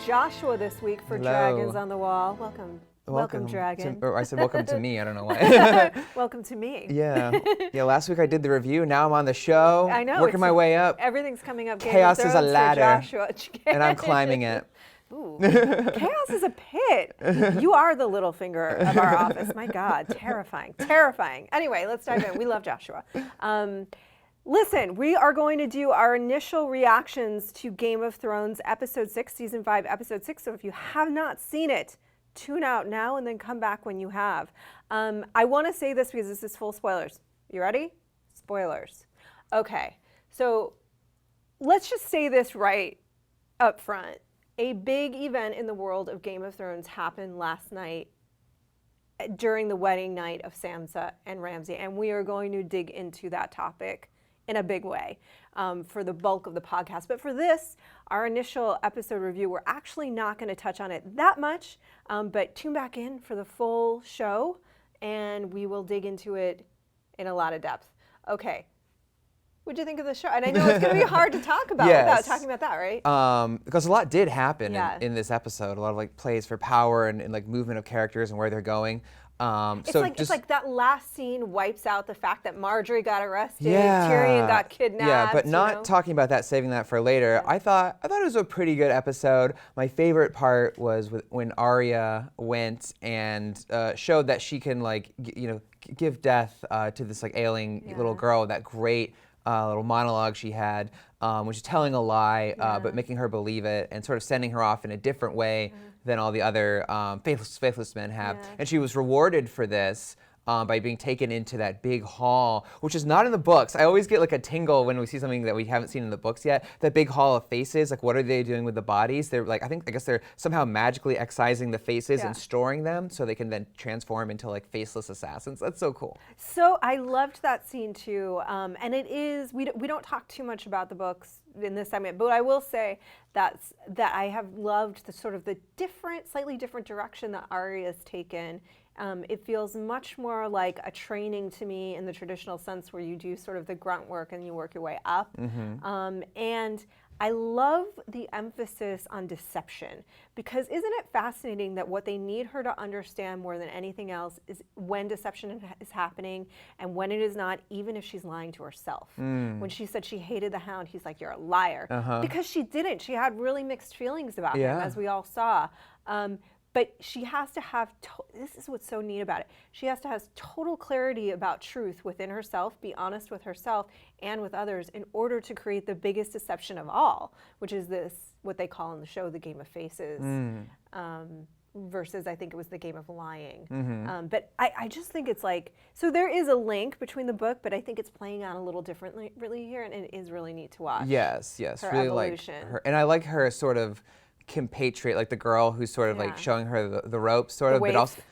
Joshua this week for Hello. Dragons on the Wall. Welcome, Dragon. I said welcome to me. I don't know why. Welcome to me. Yeah. Last week I did the review. Now I'm on the show. I know. Working my way up. Everything's coming up. Chaos is a ladder. Joshua. And I'm climbing it. Ooh. Chaos is a pit. You are the Littlefinger of our office. My God, terrifying. Anyway, let's dive in. We love Joshua. Listen, we are going to do our initial reactions to Game of Thrones Episode 6, Season 5, Episode 6. So if you have not seen it, tune out now and then come back when you have. I want to say this because this is full spoilers. You ready? Spoilers. Okay, so let's just say this right up front. A big event in the world of Game of Thrones happened last night during the wedding night of Sansa and Ramsay, and we are going to dig into that topic in a big way for the bulk of the podcast. But for this, our initial episode review, we're actually not going to touch on it that much, but tune back in for the full show, and we will dig into it in a lot of depth. Okay. What'd you think of the show? And I know it's going to be hard to talk about without talking about that, right? Because a lot did happen in this episode. A lot of like plays for power and like movement of characters and where they're going. It's like that last scene wipes out the fact that Marjorie got arrested, Tyrion got kidnapped. Yeah, but not talking about that, saving that for later. Yeah. I thought it was a pretty good episode. My favorite part was when Arya went and showed that she can give death to this like ailing little girl. That great little monologue she had, which is telling a lie, but making her believe it and sort of sending her off in a different way than all the other faithless men have. Yeah. And she was rewarded for this by being taken into that big hall, which is not in the books. I always get like a tingle when we see something that we haven't seen in the books yet. That big hall of faces, like what are they doing with the bodies? They're like, I guess they're somehow magically excising the faces and storing them so they can then transform into like faceless assassins. That's so cool. So I loved that scene too. And it is, we don't talk too much about the books in this segment, but I will say that I have loved the sort of the slightly different direction that Arya's taken. It feels much more like a training to me in the traditional sense where you do sort of the grunt work and you work your way up. Mm-hmm. And I love the emphasis on deception, because isn't it fascinating that what they need her to understand more than anything else is when deception is happening and when it is not, even if she's lying to herself. When she said she hated the Hound, he's like, you're a liar. Because she didn't. She had really mixed feelings about him, as we all saw. But she has to have, this is what's so neat about it, she has to have total clarity about truth within herself, be honest with herself and with others in order to create the biggest deception of all, which is this, what they call in the show, the game of faces, versus I think it was the game of lying. But I just think it's like, so there is a link between the book, but I think it's playing out a little differently really here, and it is really neat to watch. Yes, her really evolution. Like her, and I like her sort of compatriot, like the girl who's sort of like showing her the ropes, sort of, but also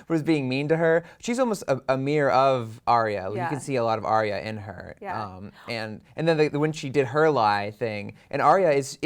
was being mean to her. She's almost a mirror of Arya. You can see a lot of Arya in her. And then when she did her lie thing, and Arya is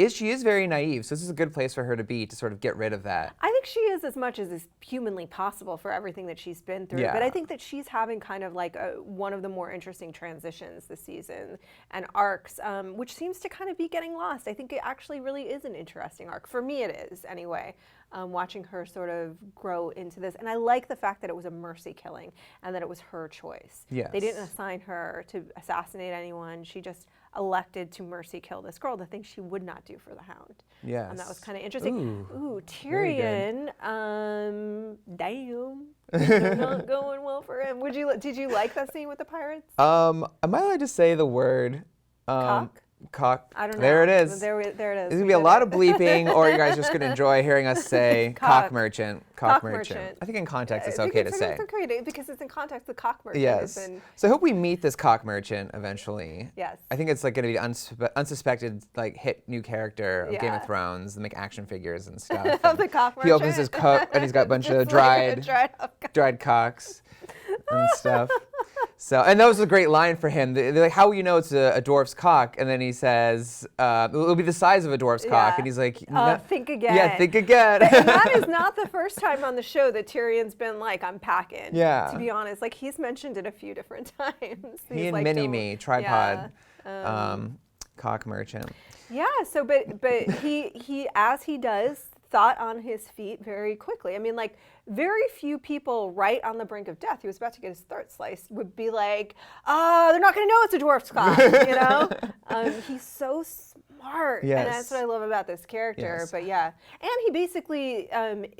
very naive, so this is a good place for her to be, to sort of get rid of that. I think she is as much as is humanly possible for everything that she's been through. But I think that she's having kind of like one of the more interesting transitions this season and arcs, which seems to kind of be getting lost. I think it actually really is an interesting arc. For me it is, anyway. Watching her sort of grow into this. And I like the fact that it was a mercy killing and that it was her choice. Yes. They didn't assign her to assassinate anyone. She just elected to mercy kill this girl, the thing she would not do for the Hound. Yes. And that was kind of interesting. Ooh, Tyrion, damn. Not going well for him. Did you like that scene with the pirates? Am I allowed to say the word? Cock? I don't know. There it is. There it is. There's going to be a lot of bleeping, or you guys are just going to enjoy hearing us say cock merchant. Cock merchant. I think in context it's okay to say. It's okay because it's in context, the cock merchant. Yes. So I hope we meet this cock merchant eventually. Yes. I think it's like going to be unsuspected, like hit new character of Game of Thrones, and make action figures and stuff. Of the cock merchant. He opens his cup and he's got a bunch of dried cocks and stuff. So, and that was a great line for him. They're like, how will you know it's a dwarf's cock? And then he says, it'll be the size of a dwarf's cock. And he's like, think again. Yeah, think again. And that is not the first time on the show that Tyrion's been like, I'm packing. Yeah. To be honest, like he's mentioned it a few different times. He and like, Mini-Me, tripod, cock merchant. Yeah. So, but he as he does thought on his feet very quickly. I mean, like very few people right on the brink of death, he was about to get his throat sliced, would be like, they're not going to know it's a dwarf's claw, you know? He's so smart. Yes. And that's what I love about this character. Yes. But yeah. And he basically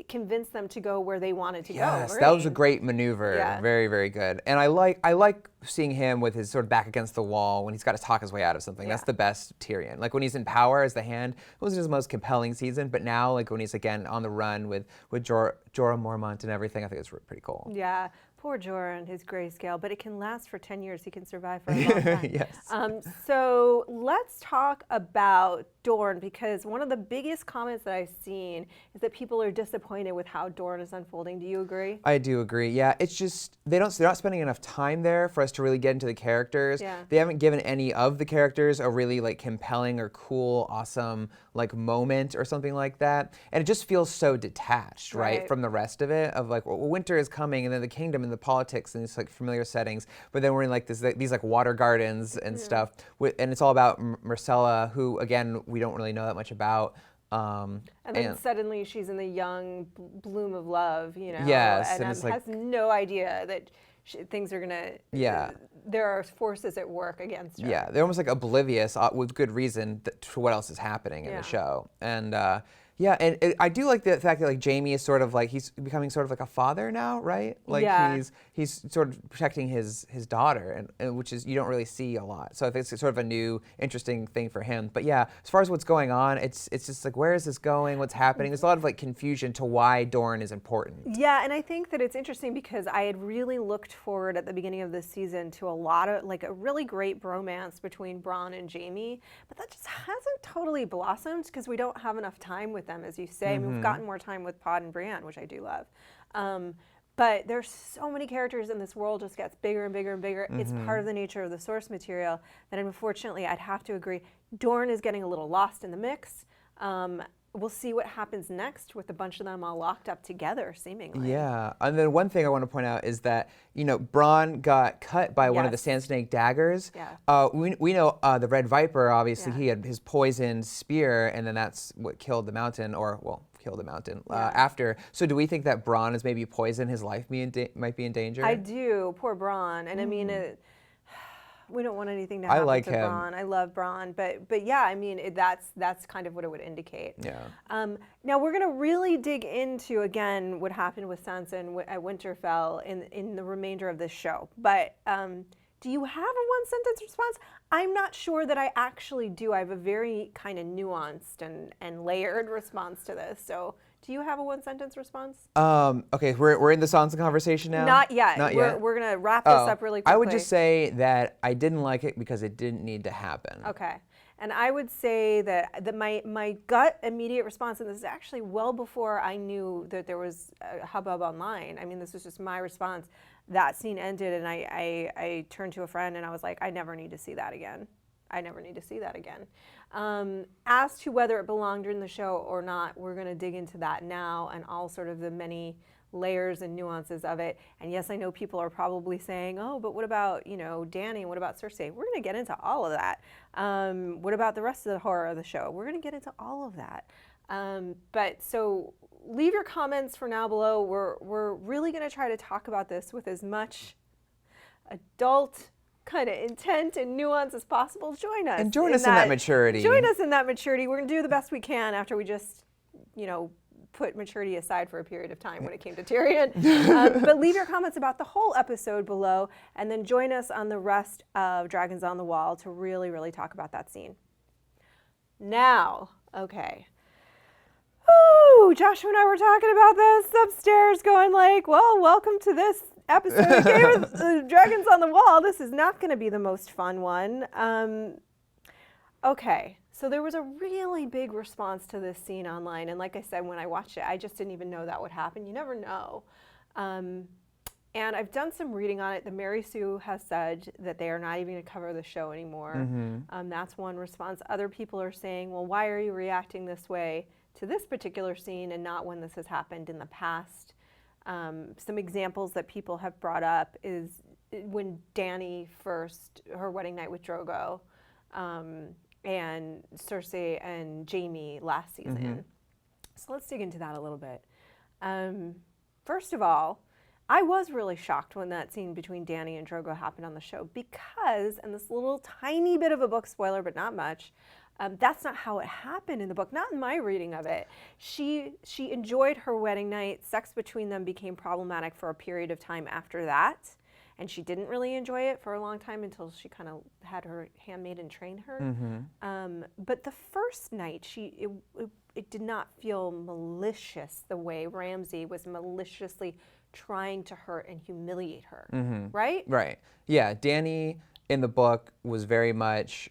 convinced them to go where they wanted to go. Yes, Right? that was a great maneuver. Yeah. Very, very good. And I like seeing him with his sort of back against the wall when he's got to talk his way out of something. Yeah. That's the best Tyrion. Like when he's in power as the Hand, it wasn't his most compelling season, but now like when he's again on the run with Jorah Mormont and everything, I think it's pretty cool. Yeah. Poor Jorah and his grayscale, but it can last for 10 years. He can survive for a long time. Yes. So let's talk about Dorne, because one of the biggest comments that I've seen is that people are disappointed with how Dorne is unfolding. Do you agree? I do agree. Yeah, it's just they're not spending enough time there for us to really get into the characters. Yeah. They haven't given any of the characters a really like compelling or cool, awesome like moment or something like that. And it just feels so detached, right, from the rest of it. Of like, well, winter is coming, and then the kingdom and the politics and these like familiar settings. But then we're in like these like water gardens and stuff, and it's all about Myrcella, who again we don't really know that much about. And then suddenly she's in the young bloom of love, you know. Yes, and it's like, has no idea that things are gonna. Yeah. There are forces at work against her. Yeah, they're almost like oblivious with good reason to what else is happening in the show. And yeah, and I do like the fact that like Jaime is sort of like he's becoming sort of like a father now, right? Like he's sort of protecting his daughter, and which is you don't really see a lot. So I think it's sort of a new interesting thing for him. But yeah, as far as what's going on, it's just like where is this going? What's happening? There's a lot of like confusion to why Dorne is important. Yeah, and I think that it's interesting because I had really looked forward at the beginning of this season to a lot of like a really great bromance between Bronn and Jaime, but that just hasn't totally blossomed because we don't have enough time with them, as you say. I mean, we've gotten more time with Pod and Brienne, which I do love. But there's so many characters, and this world just gets bigger and bigger and bigger. It's part of the nature of the source material that unfortunately I'd have to agree. Dorne is getting a little lost in the mix. We'll see what happens next with a bunch of them all locked up together, seemingly. Yeah, and then one thing I want to point out is that, you know, Bronn got cut by one of the Sand Snake daggers. Yeah. We know the Red Viper, obviously, he had his poisoned spear, and then that's what killed the Mountain, killed the Mountain after. So do we think that Bronn is maybe poisoned, his life might be in danger? I do, poor Bronn. And I mean, we don't want anything to happen to Bronn. I love Bronn, but yeah, I mean that's kind of what it would indicate. Yeah. Now we're gonna really dig into again what happened with Sansa at Winterfell in the remainder of this show. But do you have a one sentence response? I'm not sure that I actually do. I have a very kind of nuanced and layered response to this. So do you have a one sentence response? Okay, we're in the Sansa conversation now? Not yet. Not yet? We're going to wrap this up really quickly. I would just say that I didn't like it because it didn't need to happen. Okay. And I would say that my gut immediate response, and this is actually well before I knew that there was a hubbub online. I mean, this was just my response. That scene ended, and I turned to a friend, and I was like, I never need to see that again. I never need to see that again. As to whether it belonged in the show or not, we're going to dig into that now and all sort of the many layers and nuances of it. And yes, I know people are probably saying, oh, but what about, you know, Dany and what about Cersei? We're going to get into all of that. What about the rest of the horror of the show? We're going to get into all of that. But so leave your comments for now below. We're really going to try to talk about this with as much adult kind of intent and nuance as possible. Join us. And join us in that maturity. Join us in that maturity. We're going to do the best we can after we just, you know, put maturity aside for a period of time when it came to Tyrion. But leave your comments about the whole episode below, and then join us on the rest of Dragons on the Wall to really, really talk about that scene. Now, okay. Ooh, Joshua and I were talking about this upstairs going like, well, welcome to this episode of Game of Dragons on the Wall. This is not going to be the most fun one. Okay, so there was a really big response to this scene online. And like I said, when I watched it, I just didn't even know that would happen. You never know. And I've done some reading on it. The Mary Sue has said that they are not even going to cover the show anymore. That's one response. Other people are saying, well, why are you reacting this way to this particular scene and not when this has happened in the past? Some examples that people have brought up is when Dany first, her wedding night with Drogo, and Cersei and Jaime last season. So let's dig into that a little bit. First of all, I was really shocked when that scene between Dany and Drogo happened on the show because, and this little tiny bit of a book spoiler, but not much, that's not how it happened in the book, not in my reading of it. She enjoyed her wedding night. Sex between them became problematic for a period of time after that. And she didn't really enjoy it for a long time until she kind of had her handmaiden train her. But the first night, it did not feel malicious the way Ramsay was maliciously trying to hurt and humiliate her, right? Right. Yeah, Dany in the book was very much,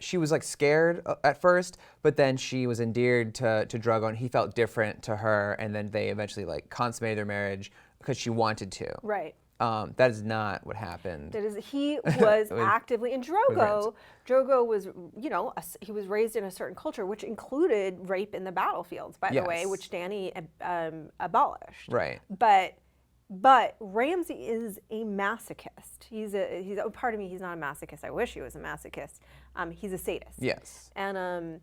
she was like scared at first, but then she was endeared to Drogo and he felt different to her, and then they eventually like consummated their marriage because she wanted to. Right. That is not what happened. That is, he was actively, and Drogo was, he was raised in a certain culture, which included rape in the battlefields, by the way, which Dany abolished. Right. But Ramsay is a masochist. He's part of me, he's not a masochist. I wish he was a masochist. He's a sadist. Yes. And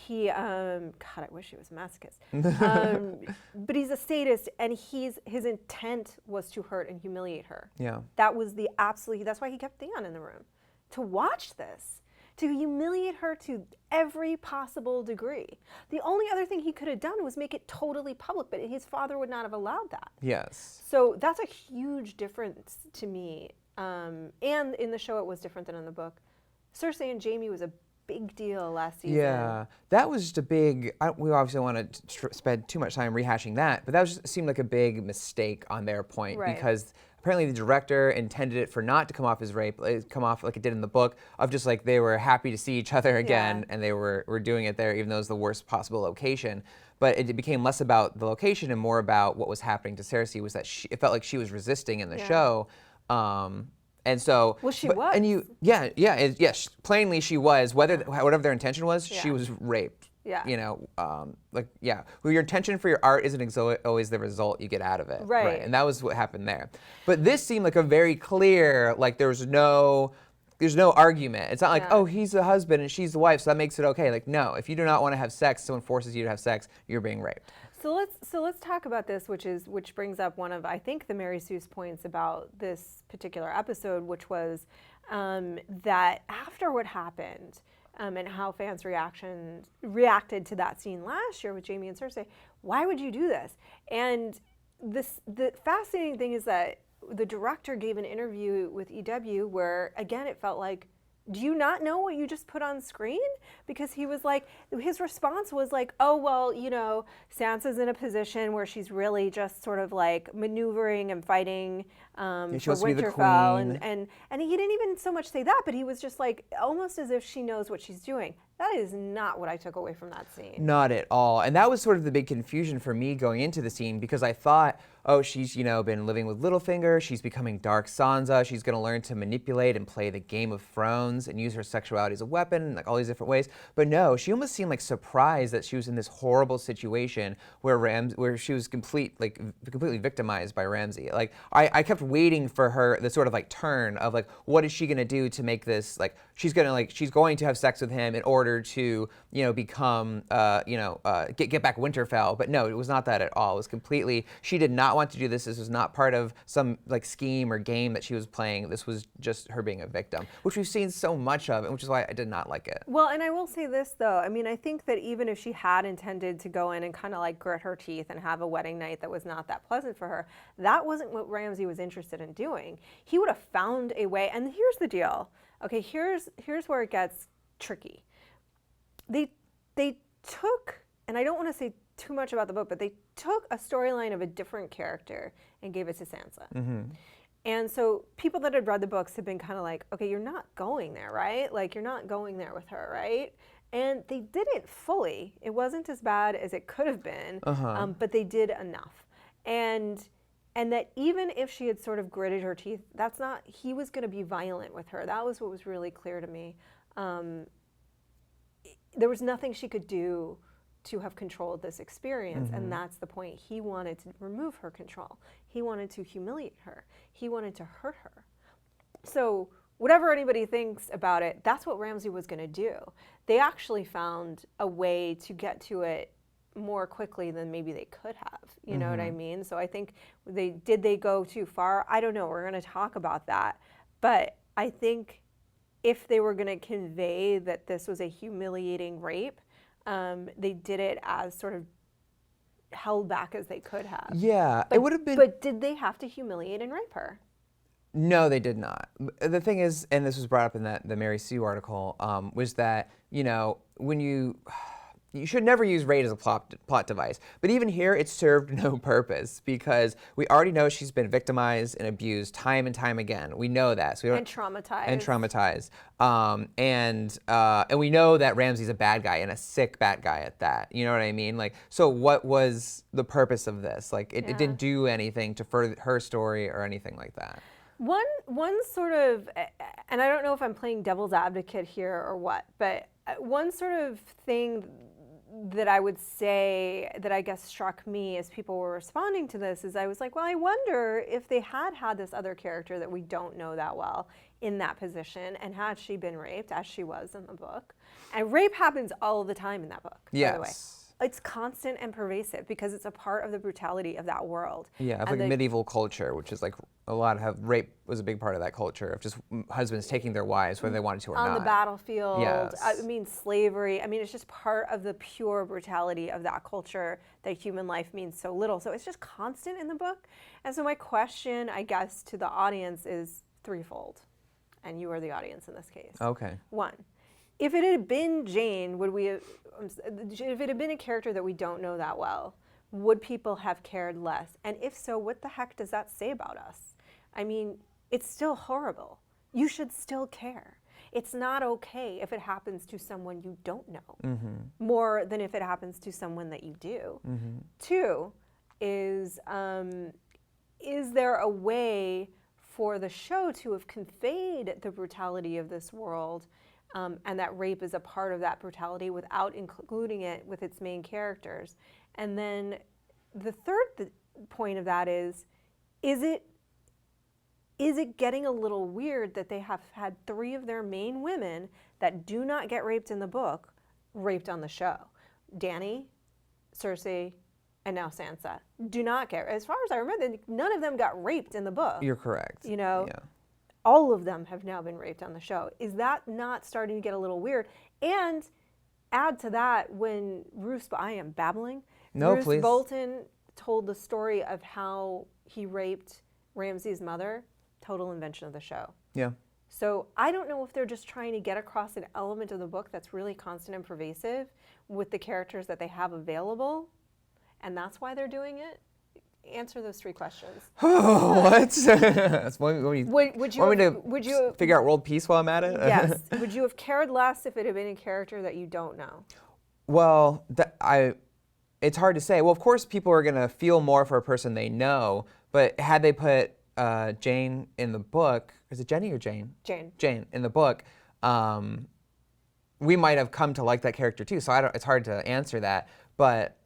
God, I wish he was a masochist. But he's a sadist, and his intent was to hurt and humiliate her. Yeah. That was that's why he kept Theon in the room, to watch this, to humiliate her to every possible degree. The only other thing he could have done was make it totally public, but his father would not have allowed that. Yes. So that's a huge difference to me. And in the show, it was different than in the book. Cersei and Jaime was a big deal last season. Yeah, that was just a big, we obviously don't want to spend too much time rehashing that, but that seemed like a big mistake on their point, because apparently the director intended it for not to come off as rape, come off like it did in the book, of just like they were happy to see each other again, and they were doing it there even though it was the worst possible location. But it became less about the location and more about what was happening to Cersei, was that it felt like she was resisting in the show. And so, well, she was. And yes, plainly she was. Whatever their intention was, she was raped. Yeah. Well, your intention for your art isn't always the result you get out of it. Right. And that was what happened there. But this seemed like a very clear, like there's no argument. It's not like, oh, he's the husband and she's the wife, so that makes it okay. Like, no, if you do not want to have sex, someone forces you to have sex, you're being raped. So let's talk about this, which brings up one of, I think, the Mary Sue's points about this particular episode, which was that after what happened and how fans reacted to that scene last year with Jaime and Cersei, why would you do this? And the fascinating thing is that the director gave an interview with EW where, again, it felt like, do you not know what you just put on screen? Because he was like, his response was like, oh, well, Sansa's in a position where she's really just sort of like maneuvering and fighting for Winterfell. And he didn't even so much say that, but he was just like, almost as if she knows what she's doing. That is not what I took away from that scene. Not at all. And that was sort of the big confusion for me going into the scene, because I thought, oh, she's, been living with Littlefinger. She's becoming Dark Sansa. She's going to learn to manipulate and play the Game of Thrones and use her sexuality as a weapon, like all these different ways. But no, she almost seemed like surprised that she was in this horrible situation where she was completely victimized by Ramsay. Like I kept waiting for her, the sort of like turn of like, what is she going to do to make this, like, she's going to have sex with him in order to, become, get back Winterfell. But no, it was not that at all. It was completely, she did not want to do this. This was not part of some like scheme or game that she was playing. This was just her being a victim, which we've seen so much of, and which is why I did not like it. Well, and I will say this though, I mean, I think that even if she had intended to go in and kind of like grit her teeth and have a wedding night that was not that pleasant for her, that wasn't what Ramsay was interested in doing. He would have found a way, and here's the deal. Okay, here's where it gets tricky. They took, and I don't want to say too much about the book, but they took a storyline of a different character and gave it to Sansa. Mm-hmm. And so people that had read the books have been kind of like, okay, you're not going there, right? Like, you're not going there with her, right? And they didn't fully. It wasn't as bad as it could have been, but they did enough. And that even if she had sort of gritted her teeth, he was going to be violent with her. That was what was really clear to me. There was nothing she could do to have controlled this experience, and that's the point. He wanted to remove her control. He wanted to humiliate her. He wanted to hurt her. So whatever anybody thinks about it, that's what Ramsay was going to do. They actually found a way to get to it more quickly than maybe they could have. You know what I mean? So I think did they go too far? I don't know. We're going to talk about that. But I think if they were going to convey that this was a humiliating rape, they did it as sort of held back as they could have. Yeah, it would have been. But did they have to humiliate and rape her? No, they did not. The thing is, and this was brought up in the Mary Sue article, was that, when you should never use rape as a plot device. But even here, it served no purpose because we already know she's been victimized and abused time and time again. We know that. So we don't, and traumatized. And traumatized. And we know that Ramsay's a bad guy and a sick bad guy at that. You know what I mean? Like, so what was the purpose of this? Like, it didn't do anything to further her story or anything like that. One sort of, and I don't know if I'm playing devil's advocate here or what, but one sort of thing that I would say that I guess struck me as people were responding to this is I was like, well, I wonder if they had this other character that we don't know that well in that position, and had she been raped, as she was in the book. And rape happens all the time in that book, by the way. It's constant and pervasive because it's a part of the brutality of that world. Yeah, of like medieval culture, which is like a lot of rape was a big part of that culture of just husbands taking their wives whether they wanted to or not. On the battlefield. Yes. I mean, slavery. I mean, it's just part of the pure brutality of that culture that human life means so little. So it's just constant in the book. And so my question, I guess, to the audience is threefold. And you are the audience in this case. Okay. One, if it had been Jane, if it had been a character that we don't know that well, would people have cared less? And if so, what the heck does that say about us? I mean, it's still horrible. You should still care. It's not okay if it happens to someone you don't know, more than if it happens to someone that you do. Two is there a way for the show to have conveyed the brutality of this world and that rape is a part of that brutality without including it with its main characters? And then the third point of that is it getting a little weird that they have had three of their main women that do not get raped in the book raped on the show? Dany, Cersei, and now Sansa do not get, as far as I remember, none of them got raped in the book. You're correct. Yeah. All of them have now been raped on the show. Is that not starting to get a little weird? And add to that when I am babbling. No, Bruce please. Bolton told the story of how he raped Ramsay's mother. Total invention of the show. Yeah. So I don't know if they're just trying to get across an element of the book that's really constant and pervasive with the characters that they have available, and that's why they're doing it. Answer those three questions. What? That's would you figure out world peace while I'm at it? Yes. Would you have cared less if it had been a character that you don't know? Well, it's hard to say. Well, of course, people are going to feel more for a person they know, but had they put Jane in the book, is it Jenny or Jane? Jane in the book, we might have come to like that character too. So it's hard to answer that, but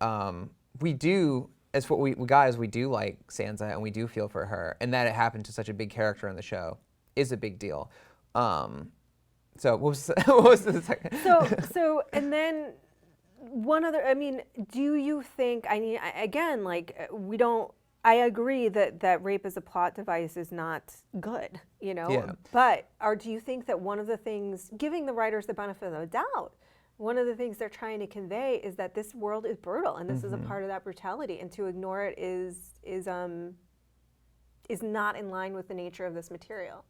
we do. It's what we guys, we do like Sansa and we do feel for her, and that it happened to such a big character in the show is a big deal. So what was the second? So and then one other. I mean, do you think? Again, we don't. I agree that rape as a plot device is not good, Yeah. But do you think that one of the things, giving the writers the benefit of the doubt, one of the things they're trying to convey is that this world is brutal and this is a part of that brutality, and to ignore it is not in line with the nature of this material?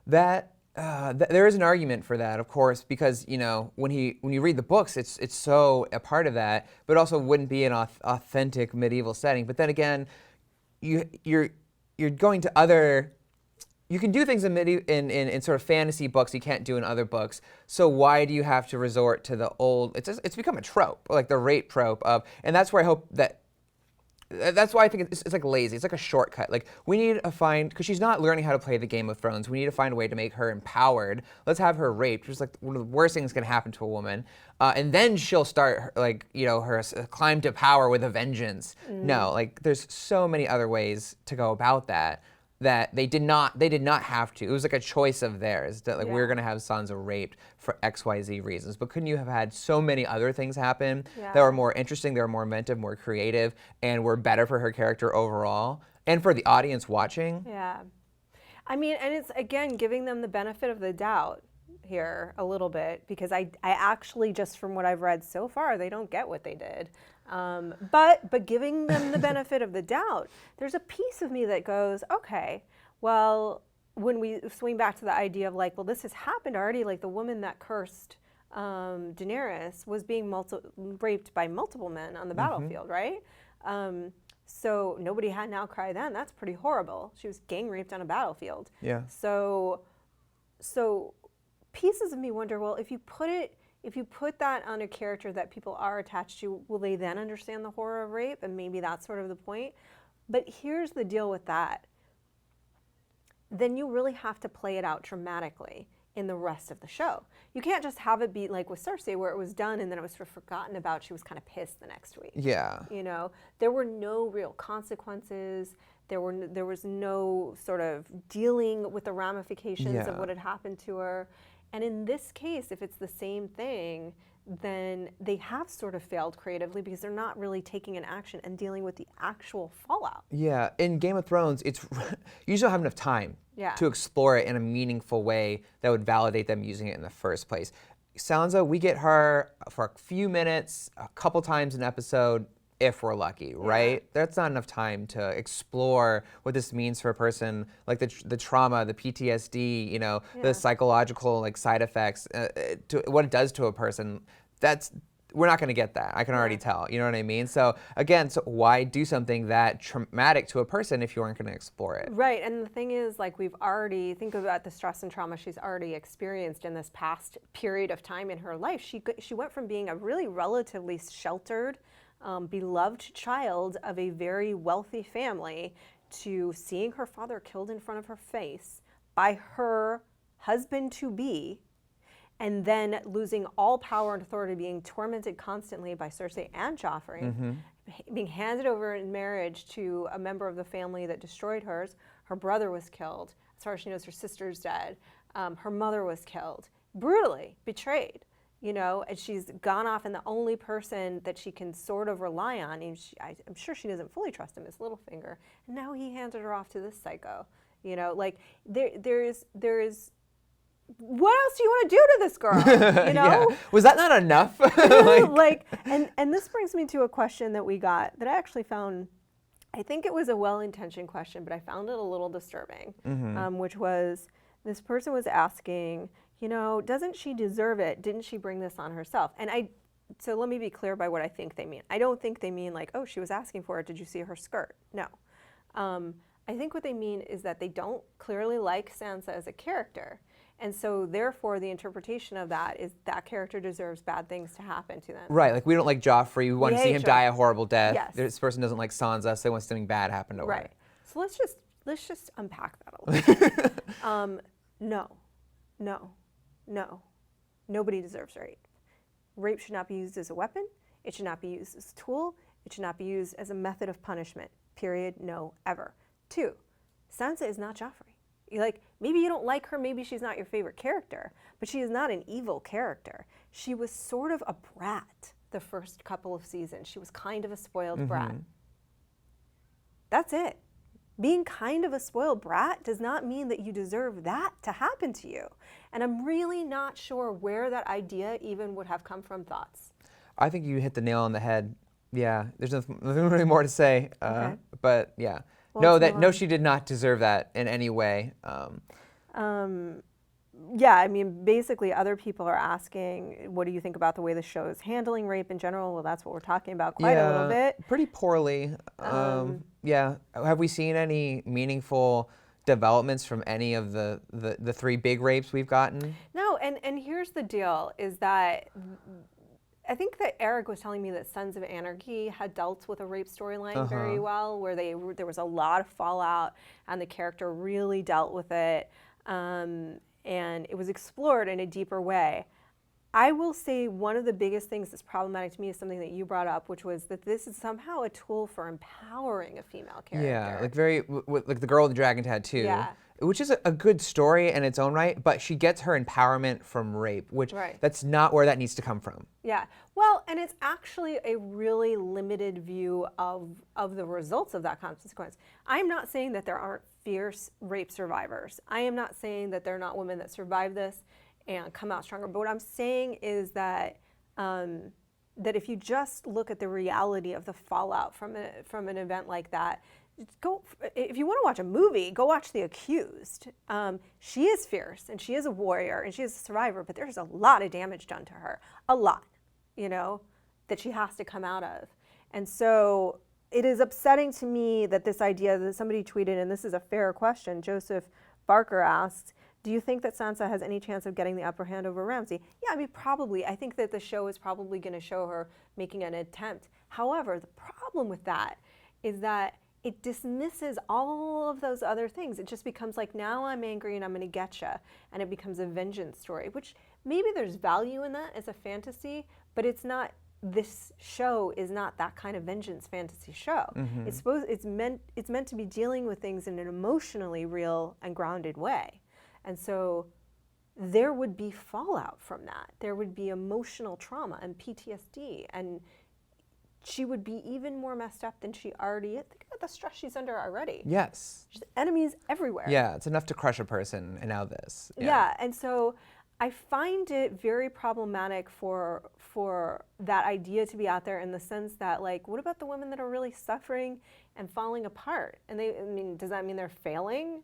That there is an argument for that, of course, because when you read the books, it's so a part of that, but also wouldn't be an authentic medieval setting. But then again, you're going to other. You can do things in sort of fantasy books you can't do in other books. So why do you have to resort to the old? It's become a trope, like the rape trope of, and that's where I hope that. That's why I think it's like lazy. It's like a shortcut. Like we need to find, because she's not learning how to play the Game of Thrones. We need to find a way to make her empowered. Let's have her raped, which is like one of the worst things that can happen to a woman, and then she'll start her climb to power with a vengeance. No, like there's so many other ways to go about that. that they did not have to. It was like a choice of theirs that like we're gonna have Sansa raped for XYZ reasons. But couldn't you have had so many other things happen that were more interesting, they were more inventive, more creative, and were better for her character overall and for the audience watching? Yeah. I mean, and it's again giving them the benefit of the doubt here a little bit, because I actually, just from what I've read so far, they don't get what they did. But giving them the benefit of the doubt, there's a piece of me that goes, okay, well, when we swing back to the idea of like, well, this has happened already, like the woman that cursed Daenerys was being raped by multiple men on the battlefield, right? So nobody had an outcry then. That's pretty horrible. She was gang raped on a battlefield. Yeah. So pieces of me wonder, well, if you put that on a character that people are attached to, will they then understand the horror of rape? And maybe that's sort of the point. But here's the deal with that. Then you really have to play it out dramatically in the rest of the show. You can't just have it be like with Cersei, where it was done and then it was sort of forgotten about. She was kind of pissed the next week. Yeah. You know, there were no real consequences. There was no sort of dealing with the ramifications of what had happened to her. And in this case, if it's the same thing, then they have sort of failed creatively because they're not really taking an action and dealing with the actual fallout. Yeah, in Game of Thrones, you usually don't have enough time to explore it in a meaningful way that would validate them using it in the first place. Sansa, we get her for a few minutes, a couple times an episode, if we're lucky, right? That's not enough time to explore what this means for a person, like the trauma, the PTSD, you know, the psychological like side effects, to what it does to a person. We're not going to get that. I can already tell. You know what I mean? So again, why do something that traumatic to a person if you aren't going to explore it? Right. And the thing is, like, think about the stress and trauma she's already experienced in this past period of time in her life. She went from being a really relatively sheltered, beloved child of a very wealthy family to seeing her father killed in front of her face by her husband-to-be, and then losing all power and authority, being tormented constantly by Cersei and Joffrey, being handed over in marriage to a member of the family that destroyed hers. Her brother was killed. As far as she knows, her sister's dead. Her mother was killed, brutally betrayed. You know, and she's gone off, and the only person that she can sort of rely on, and I'm sure she doesn't fully trust him, is Littlefinger. And now he handed her off to this psycho. You know, like there is. What else do you want to do to this girl? You know, Was that not enough? And this brings me to a question that we got that I actually found. I think it was a well-intentioned question, but I found it a little disturbing. Which was, this person was asking, you know, doesn't she deserve it? Didn't she bring this on herself? So let me be clear by what I think they mean. I don't think they mean like, oh, she was asking for it. Did you see her skirt? No. I think what they mean is that they don't clearly like Sansa as a character. And so therefore the interpretation of that is that character deserves bad things to happen to them. Right, like we don't like Joffrey. We want to see him die a horrible death. Yes. This person doesn't like Sansa, so they want something bad happen to her. Right. So let's just unpack that a little bit. No. Nobody deserves rape. Rape should not be used as a weapon. It should not be used as a tool. It should not be used as a method of punishment. Period. No, ever. 2, Sansa is not Joffrey. Maybe you don't like her, maybe she's not your favorite character, but she is not an evil character. She was sort of a brat the first couple of seasons. She was kind of a spoiled brat. That's it. Being kind of a spoiled brat does not mean that you deserve that to happen to you. And I'm really not sure where that idea even would have come from. Thoughts? I think you hit the nail on the head. Yeah, there's nothing really more to say. Okay. But yeah. Well, she did not deserve that in any way. Yeah, I mean, basically other people are asking, what do you think about the way the show is handling rape in general? Well, that's what we're talking about quite a little bit. Pretty poorly. Have we seen any meaningful developments from any of the 3 big rapes we've gotten? No, and here's the deal, is that I think that Eric was telling me that Sons of Anarchy had dealt with a rape storyline very well, where there was a lot of fallout and the character really dealt with it, and it was explored in a deeper way. I will say one of the biggest things that's problematic to me is something that you brought up, which was that this is somehow a tool for empowering a female character. Yeah, like like the girl with the dragon tattoo, Yeah. which is a good story in its own right, but she gets her empowerment from rape, which that's not where that needs to come from. Yeah, well, and it's actually a really limited view of the results of that consequence. I am not saying that there aren't fierce rape survivors. I am not saying that there are not women that survive this and come out stronger. But what I'm saying is that that if you just look at the reality of the fallout from an event like that, if you want to watch a movie, go watch The Accused. She is fierce and she is a warrior and she is a survivor, but there's a lot of damage done to her, a lot, that she has to come out of. And so it is upsetting to me that this idea that somebody tweeted, and this is a fair question, Joseph Barker asked, do you think that Sansa has any chance of getting the upper hand over Ramsay? Yeah, I mean, probably. I think that the show is probably going to show her making an attempt. However, the problem with that is that it dismisses all of those other things. It just becomes like, now I'm angry and I'm going to get you. And it becomes a vengeance story, which maybe there's value in that as a fantasy, but it's not. This show is not that kind of vengeance fantasy show. Mm-hmm. It's meant to be dealing with things in an emotionally real and grounded way. And so there would be fallout from that. There would be emotional trauma and PTSD, and she would be even more messed up than she already is. Think about the stress she's under already. Yes. She's enemies everywhere. Yeah, it's enough to crush a person, and now this. Yeah, and so I find it very problematic for that idea to be out there, in the sense that, like, what about the women that are really suffering and falling apart? And does that mean they're failing,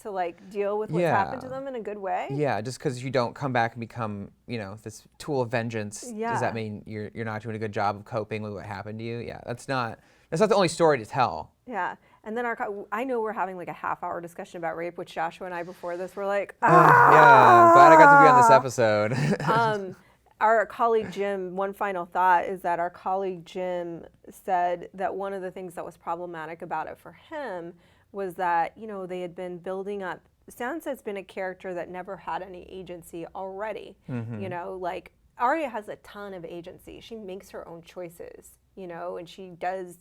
to like deal with what's happened to them in a good way? Yeah, just because you don't come back and become, this tool of vengeance, does that mean you're not doing a good job of coping with what happened to you? Yeah, that's not the only story to tell. Yeah, and then I know we're having like a half-hour discussion about rape, which Joshua and I before this were like, yeah, I'm glad I got to be on this episode. Our colleague Jim, one final thought is that our colleague Jim said that one of the things that was problematic about it for him was that, they had been building up. Sansa's been a character that never had any agency already. Mm-hmm. Like Arya has a ton of agency. She makes her own choices, and she does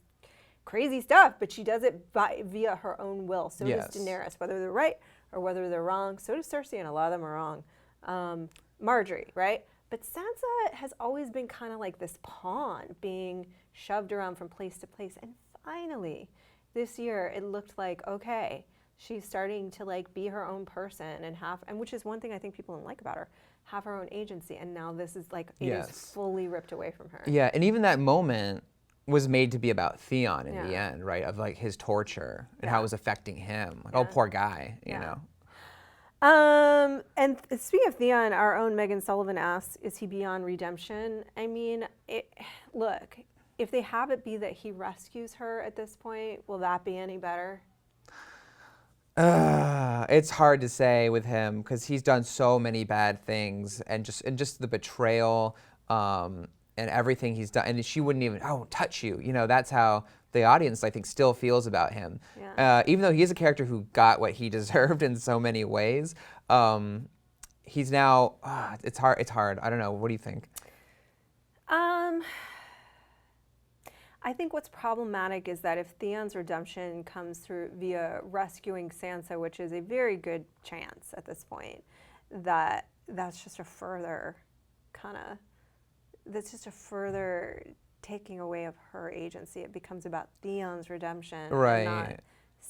crazy stuff, but she does it via her own will. So does Daenerys, whether they're right or whether they're wrong. So does Cersei, and a lot of them are wrong. Marjorie, right? But Sansa has always been kind of like this pawn being shoved around from place to place. And finally, this year, it looked like, okay, she's starting to like be her own person and which is one thing I think people don't like about her, have her own agency. And now this is like, it is fully ripped away from her. Yeah, and even that moment was made to be about Theon in the end, right? Of like his torture and how it was affecting him. Like, oh, poor guy, you know. And speaking of Theon, our own Megan Sullivan asks, is he beyond redemption? I mean, look, if they have it be that he rescues her at this point, will that be any better? It's hard to say with him because he's done so many bad things, and just the betrayal and everything he's done. And she wouldn't even touch you. That's how the audience, I think, still feels about him. Yeah. Even though he is a character who got what he deserved in so many ways, he's now. It's hard. I don't know. What do you think? I think what's problematic is that if Theon's redemption comes through via rescuing Sansa, which is a very good chance at this point, that's just a further taking away of her agency. It becomes about Theon's redemption, right? And not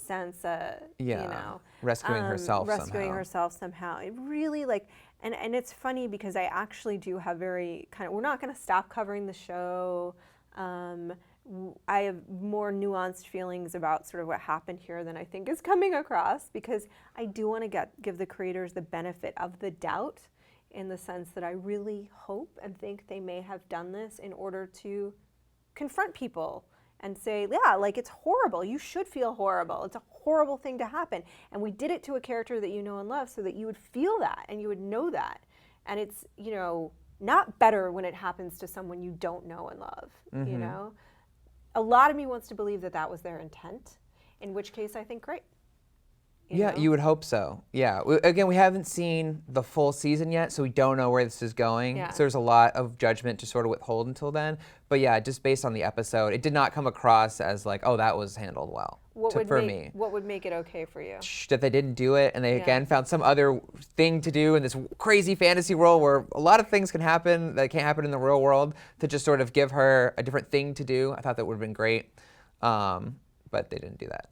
Sansa, rescuing herself somehow. It really and it's funny because I actually do have we're not going to stop covering the show. I have more nuanced feelings about sort of what happened here than I think is coming across, because I do want to give the creators the benefit of the doubt, in the sense that I really hope and think they may have done this in order to confront people and say, it's horrible. You should feel horrible. It's a horrible thing to happen. And we did it to a character that you know and love so that you would feel that and you would know that. And it's, not better when it happens to someone you don't know and love, Mm-hmm. A lot of me wants to believe that was their intent, in which case I think great. Yeah, know? you would hope so. Yeah. Again, we haven't seen the full season yet, so we don't know where this is going. Yeah. So there's a lot of judgment to sort of withhold until then. But yeah, just based on the episode, it did not come across as like, oh, that was handled well for me. What would make it okay for you? That they didn't do it, and they again found some other thing to do in this crazy fantasy world where a lot of things can happen that can't happen in the real world, to just sort of give her a different thing to do. I thought that would have been great, but they didn't do that.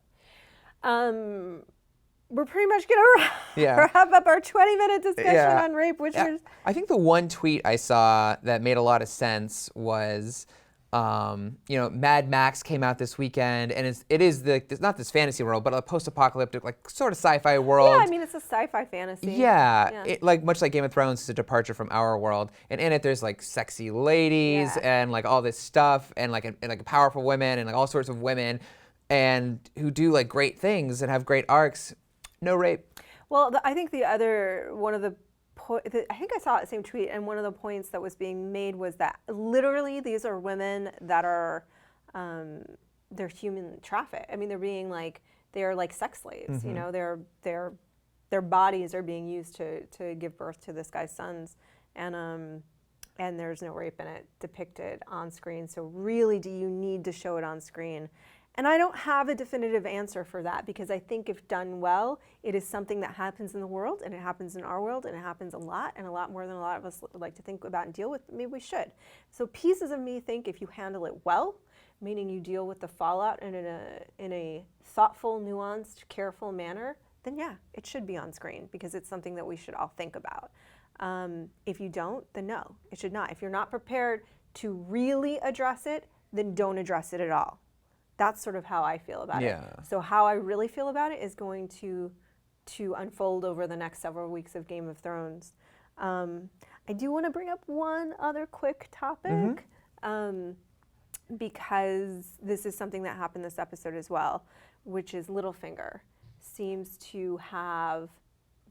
We're pretty much going to wrap up our 20-minute discussion on rape, which is... I think the one tweet I saw that made a lot of sense was, Mad Max came out this weekend, and it's not this fantasy world, but a post-apocalyptic, like sort of sci-fi world. Yeah, I mean, it's a sci-fi fantasy. Yeah, much like Game of Thrones, it's a departure from our world, and in it there's like sexy ladies and like all this stuff, and like powerful women and like all sorts of women, and who do like great things and have great arcs. No rape. Well, I think I think I saw the same tweet, and one of the points that was being made was that literally these are women that are, they're human trafficked. I mean, they're like sex slaves. Mm-hmm. You know, their bodies are being used to give birth to this guy's sons, and there's no rape in it depicted on screen. So really, do you need to show it on screen? And I don't have a definitive answer for that, because I think if done well, it is something that happens in the world, and it happens in our world, and it happens a lot, and a lot more than a lot of us would like to think about and deal with. Maybe we should. So pieces of me think if you handle it well, meaning you deal with the fallout in a thoughtful, nuanced, careful manner, then yeah, it should be on screen, because it's something that we should all think about. If you don't, then no, it should not. If you're not prepared to really address it, then don't address it at all. That's sort of how I feel about it. So how I really feel about it is going to unfold over the next several weeks of Game of Thrones. I do want to bring up one other quick topic, because this is something that happened this episode as well, which is Littlefinger seems to have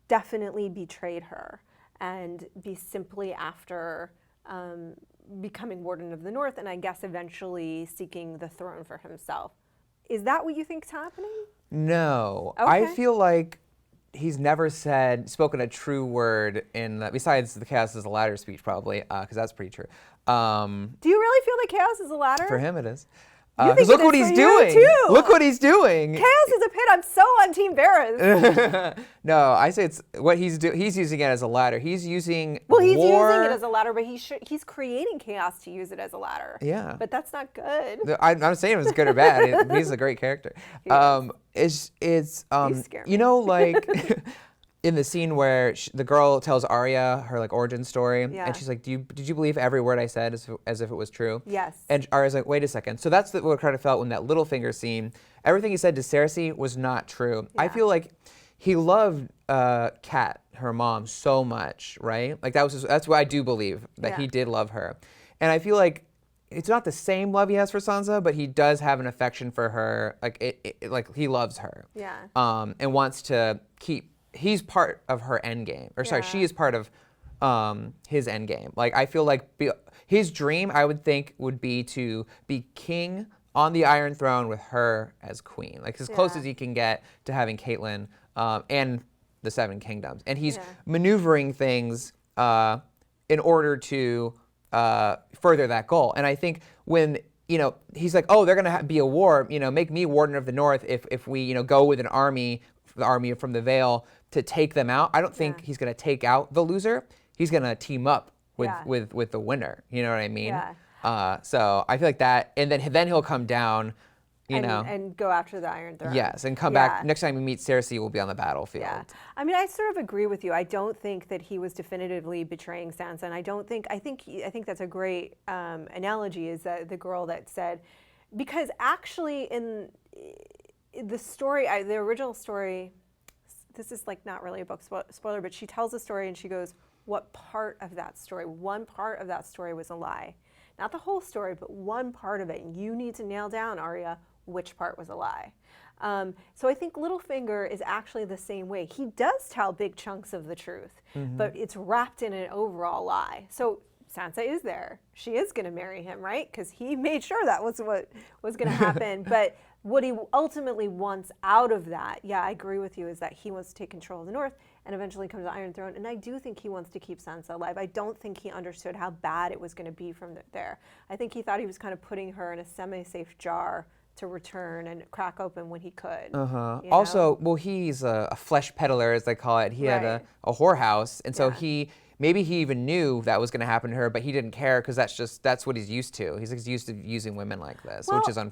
definitely betrayed her and be simply after becoming Warden of the North, and I guess eventually seeking the throne for himself. Is that what you think is happening? No. Okay. I feel like he's never spoken a true word besides the chaos is a ladder speech, probably, because that's pretty true. Do you really feel that chaos is a ladder? For him it is. Because look what he's doing. Too. Look what he's doing. Chaos is a pit. I'm so on Team Varys. No, I say it's what he's doing. He's using it as a ladder. He's using using war. it as a ladder, but he's creating chaos to use it as a ladder. Yeah. But that's not good. I'm not saying it's good or bad. He's a great character. It's you know, like in the scene where the girl tells Arya her like origin story, and she's like, "Did you believe every word I said as if it was true?" Yes. And Arya's like, "Wait a second." So that's what I kind of felt in that Littlefinger scene. Everything he said to Cersei was not true. Yeah. I feel like he loved Kat, her mom, so much, right? Like that's what I do believe, that he did love her, and I feel like it's not the same love he has for Sansa, but he does have an affection for her. Like like he loves her. Yeah. And wants to keep. He's part of her end game, or sorry, she is part of his end game. Like I feel like his dream, I would think, would be to be king on the Iron Throne with her as queen, like as close as he can get to having Catelyn and the Seven Kingdoms. And he's maneuvering things in order to further that goal. And I think when he's like, oh, they're gonna be a war. Make me Warden of the North if we go with an army, the army from the Vale, to take them out. I don't think he's going to take out the loser. He's going to team up with the winner. You know what I mean? Yeah. So I feel like that, and then he'll come down, and go after the Iron Throne. Yes, and come back. Next time we meet Cersei, we'll be on the battlefield. Yeah. I mean, I sort of agree with you. I don't think that he was definitively betraying Sansa, and I think that's a great analogy. Is that the girl that said, because actually in the story, the original story. This is like not really a book spoiler, but she tells a story and she goes, what part of that story? One part of that story was a lie. Not the whole story, but one part of it. And you need to nail down, Arya, which part was a lie. So I think Littlefinger is actually the same way. He does tell big chunks of the truth, but it's wrapped in an overall lie. So Sansa is there. She is going to marry him, right? Because he made sure that was what was going to happen. But what he ultimately wants out of that, yeah, I agree with you, is that he wants to take control of the North and eventually come to the Iron Throne. And I do think he wants to keep Sansa alive. I don't think he understood how bad it was going to be from there. I think he thought he was kind of putting her in a semi-safe jar to return and crack open when he could. Also, well, he's a flesh peddler, as they call it. He had a whorehouse, and so maybe he even knew that was going to happen to her, but he didn't care because that's what he's used to. He's used to using women like this, which is a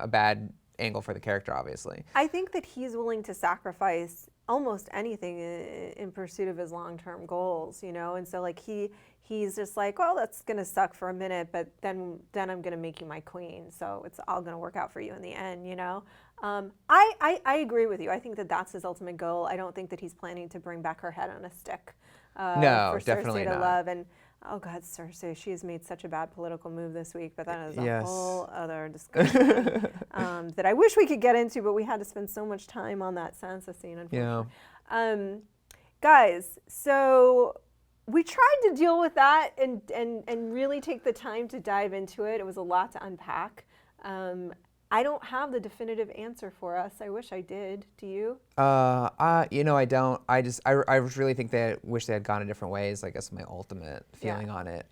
bad angle for the character, obviously. I think that he's willing to sacrifice almost anything in pursuit of his long-term goals, and so like he's just like, well, that's gonna suck for a minute, but then I'm gonna make you my queen, so it's all gonna work out for you in the end, I agree with you. I think that that's his ultimate goal. I don't think that he's planning to bring back her head on a stick. No, for definitely Cersei to not. love. And oh God, Cersei, she has made such a bad political move this week, but that is a whole other discussion that I wish we could get into, but we had to spend so much time on that Sansa scene, unfortunately. Guys, so we tried to deal with that and really take the time to dive into it. It was a lot to unpack. I don't have the definitive answer for us. I wish I did. Do you? I don't. I really think wish they had gone in different ways. I guess my ultimate feeling on it.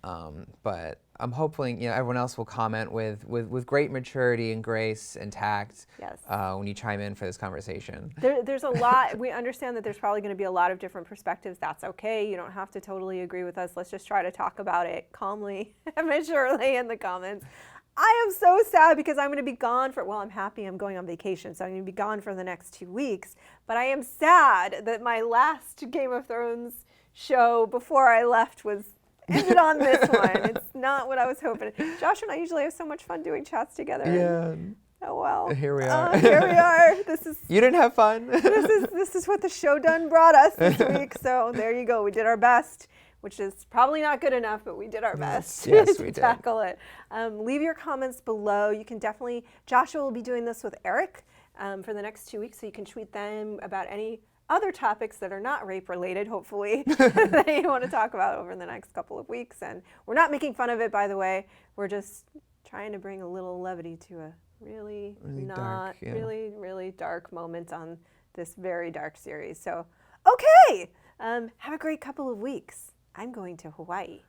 But I'm hoping everyone else will comment with great maturity and grace and tact. Yes. When you chime in for this conversation. There's a lot. We understand that there's probably going to be a lot of different perspectives. That's okay. You don't have to totally agree with us. Let's just try to talk about it calmly and maturely in the comments. I am so sad because I'm going to be gone I'm happy I'm going on vacation, so I'm going to be gone for the next 2 weeks. But I am sad that my last Game of Thrones show before I left ended on this one. It's not what I was hoping. Josh and I usually have so much fun doing chats together. Yeah. Oh well. Here we are. Here we are. You didn't have fun. This is what the show done brought us this week. So there you go. We did our best, which is probably not good enough, but we did our best to tackle it. Leave your comments below. You can definitely, Joshua will be doing this with Eric for the next 2 weeks, so you can tweet them about any other topics that are not rape related, hopefully, that you want to talk about over the next couple of weeks. And we're not making fun of it, by the way. We're just trying to bring a little levity to a really dark moment on this very dark series. So, okay, have a great couple of weeks. I'm going to Hawaii.